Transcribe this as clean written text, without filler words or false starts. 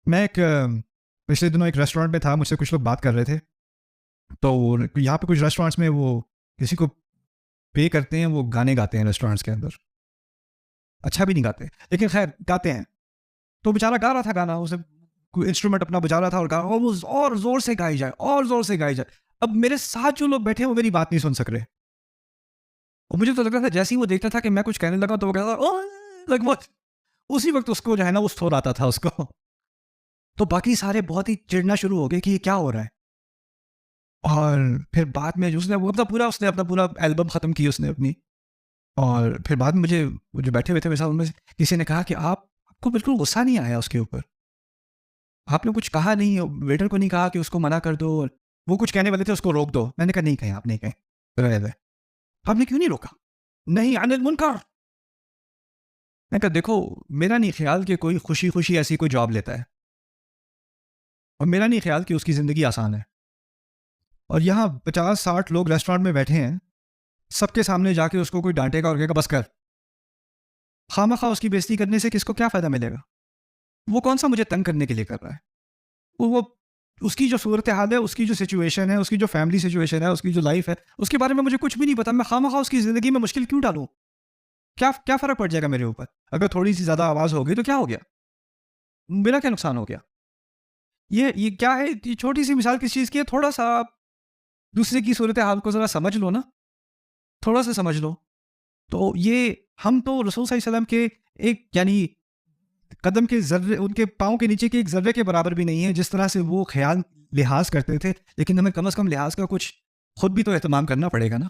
मैं पिछले दिनों एक रेस्टोरेंट में था, मुझसे कुछ लोग बात कर रहे थे। तो यहाँ पे कुछ रेस्टोरेंट्स में वो किसी को पे करते हैं, वो गाने गाते हैं रेस्टोरेंट्स के अंदर। अच्छा भी नहीं गाते, लेकिन खैर गाते हैं। तो बेचारा गा रहा था गाना, उसे कोई इंस्ट्रूमेंट अपना बजा रहा था और गा, और वो और जोर से गाई जाए, और जोर से गाई जाए। अब मेरे साथ जो लोग बैठे हैं वो मेरी बात नहीं सुन सक रहे, और मुझे तो लग रहा था जैसे ही वो देखता था कि मैं कुछ कहने लगा तो वो कहता लाइक व्हाट। उसी वक्त उसको जो है ना, वो स्टोर आता था उसको। तो बाकी सारे बहुत ही चिढ़ना शुरू हो गए कि ये क्या हो रहा है। और फिर बाद में जो उसने वो अपना पूरा एल्बम ख़त्म की उसने अपनी। और फिर बाद में मुझे वो जो बैठे हुए थे मेरे साथ, उनमें से किसी ने कहा कि आपको बिल्कुल गुस्सा नहीं आया उसके ऊपर? आपने कुछ कहा नहीं, वेटर को नहीं कहा कि उसको मना कर दो? वो कुछ कहने वाले थे, उसको रोक दो। मैंने कहा नहीं कहें, आप नहीं कहें, रहने दें। आपने क्यों नहीं रोका? नहीं अनिल मुनकर। मैंने कहा देखो, मेरा नहीं ख्याल कि कोई खुशी खुशी ऐसी कोई जॉब लेता है, और मेरा नहीं ख्याल कि उसकी ज़िंदगी आसान है। और यहाँ 50-60 लोग रेस्टोरेंट में बैठे हैं, सबके सामने जाके उसको कोई डांटेगा और कहेगा बस कर। खामखा उसकी बेइज्जती करने से किसको क्या फ़ायदा मिलेगा? वो कौन सा मुझे तंग करने के लिए कर रहा है? वो उसकी जो सूरत हाल है, उसकी जो सिचुएशन है, उसकी जो फैमिली सिचुएशन है, उसकी जो लाइफ है, उसके बारे में मुझे कुछ भी नहीं पता। मैं खामखा उसकी ज़िंदगी में मुश्किल क्यों डालूँ? क्या क्या फ़र्क पड़ जाएगा मेरे ऊपर? अगर थोड़ी सी ज़्यादा आवाज़ हो गई तो क्या हो गया? मेरा क्या नुकसान हो गया? ये क्या है? ये छोटी सी मिसाल किस चीज़ की है? थोड़ा सा आप दूसरे की सूरत हाल को ज़रा समझ लो ना, थोड़ा सा समझ लो। तो ये हम तो रसूल सल्लल्लाहु अलैहि वसल्लम के एक यानी कदम के ज़र्रे, उनके पाँव के नीचे के एक ज़र्रे के बराबर भी नहीं है, जिस तरह से वो ख़याल लिहाज़ करते थे। लेकिन हमें कम से कम लिहाज़ का कुछ खुद भी तो एहतमाम करना पड़ेगा ना।